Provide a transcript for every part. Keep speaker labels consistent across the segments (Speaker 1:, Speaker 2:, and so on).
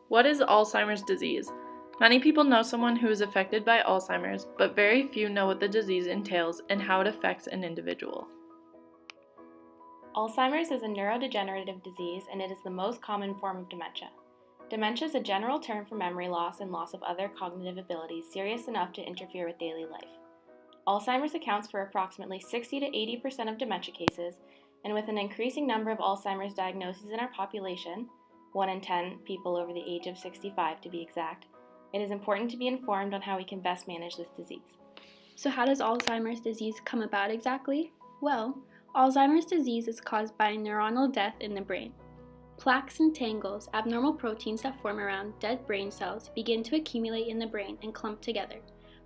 Speaker 1: What is Alzheimer's disease? Many people know someone who is affected by Alzheimer's, but very few know what the disease entails and how it affects an individual.
Speaker 2: Alzheimer's is a neurodegenerative disease, and it is the most common form of dementia. Dementia is a general term for memory loss and loss of other cognitive abilities serious enough to interfere with daily life. Alzheimer's accounts for approximately 60 to 80% of dementia cases, and with an increasing number of Alzheimer's diagnoses in our population, 1 in 10 people over the age of 65 to be exact, it is important to be informed on how we can best manage this disease.
Speaker 3: So how does Alzheimer's disease come about exactly? Well, Alzheimer's disease is caused by neuronal death in the brain. Plaques and tangles, abnormal proteins that form around dead brain cells, begin to accumulate in the brain and clump together,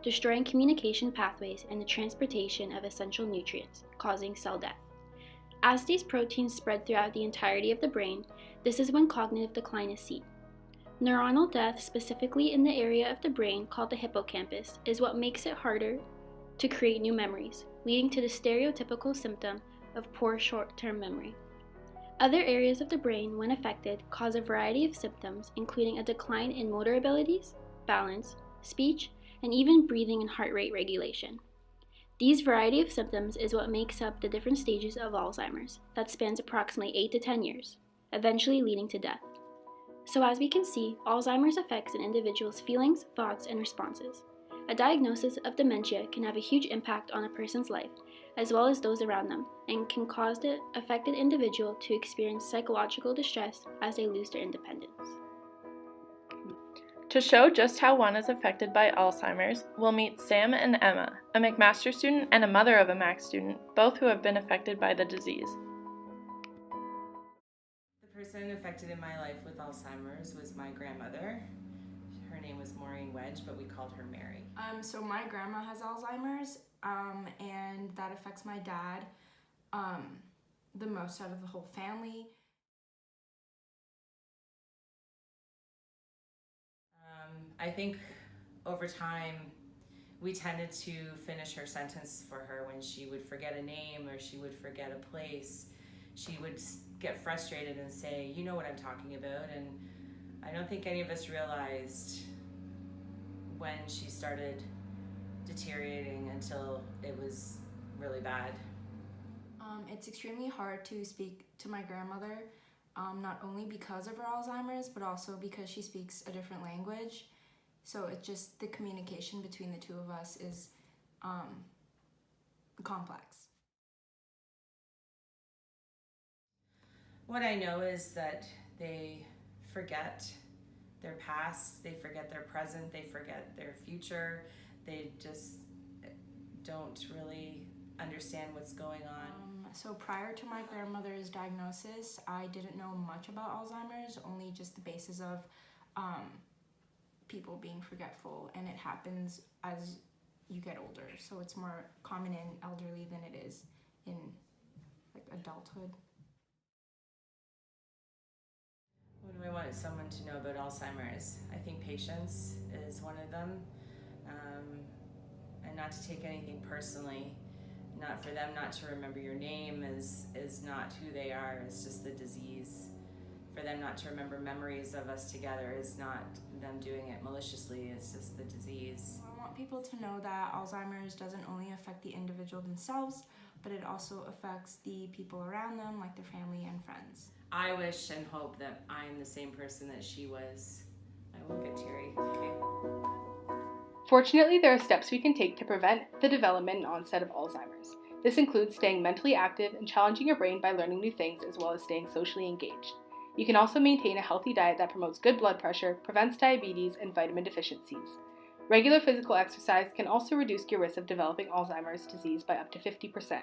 Speaker 3: destroying communication pathways and the transportation of essential nutrients, causing cell death. As these proteins spread throughout the entirety of the brain, this is when cognitive decline is seen. Neuronal death, specifically in the area of the brain called the hippocampus, is what makes it harder to create new memories, leading to the stereotypical symptom of poor short-term memory. Other areas of the brain, when affected, cause a variety of symptoms, including a decline in motor abilities, balance, speech, and even breathing and heart rate regulation. These variety of symptoms is what makes up the different stages of Alzheimer's that spans approximately 8 to 10 years, eventually leading to death. So as we can see, Alzheimer's affects an individual's feelings, thoughts, and responses. A diagnosis of dementia can have a huge impact on a person's life, as well as those around them, and can cause the affected individual to experience psychological distress as they lose their independence.
Speaker 1: To show just how one is affected by Alzheimer's, we'll meet Sam and Emma, a McMaster student and a mother of a Mac student, both who have been affected by the disease.
Speaker 4: The person affected in my life with Alzheimer's was my grandmother. Her name was Maureen Wedge, but we called her Mary.
Speaker 5: So my grandma has Alzheimer's, and that affects my dad the most out of the whole family.
Speaker 4: I think over time we tended to finish her sentence for her when she would forget a name or she would forget a place. She would get frustrated and say, "You know what I'm talking about," and I don't think any of us realized when she started deteriorating until it was really bad.
Speaker 5: It's extremely hard to speak to my grandmother, not only because of her Alzheimer's, but also because she speaks a different language. So it's just the communication between the two of us is complex.
Speaker 4: What I know is that they forget their past, they forget their present, they forget their future. They just don't really understand what's going on.
Speaker 5: So prior to my grandmother's diagnosis, I didn't know much about Alzheimer's, only just the basis of people being forgetful, and it happens as you get older. So it's more common in elderly than it is in like adulthood.
Speaker 4: What do I want someone to know about Alzheimer's? I think patience is one of them, and not to take anything personally. Not for them not to remember your name is not who they are, it's just the disease. For them not to remember memories of us together is not them doing it maliciously, it's just the disease.
Speaker 5: I want people to know that Alzheimer's doesn't only affect the individual themselves, but it also affects the people around them, like their family and friends.
Speaker 4: I wish and hope that I'm the same person that she was. I won't get teary, okay?
Speaker 6: Fortunately, there are steps we can take to prevent the development and onset of Alzheimer's. This includes staying mentally active and challenging your brain by learning new things, as well as staying socially engaged. You can also maintain a healthy diet that promotes good blood pressure, prevents diabetes, and vitamin deficiencies. Regular physical exercise can also reduce your risk of developing Alzheimer's disease by up to 50%.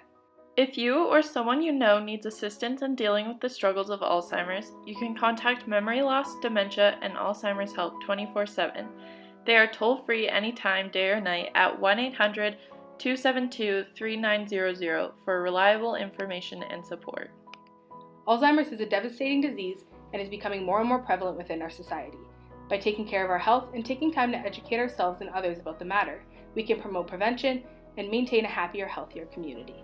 Speaker 1: If you or someone you know needs assistance in dealing with the struggles of Alzheimer's, you can contact Memory Loss, Dementia, and Alzheimer's Help 24/7. They are toll-free anytime, day or night, at 1-800-272-3900 for reliable information and support.
Speaker 6: Alzheimer's is a devastating disease and is becoming more and more prevalent within our society. By taking care of our health and taking time to educate ourselves and others about the matter, we can promote prevention and maintain a happier, healthier community.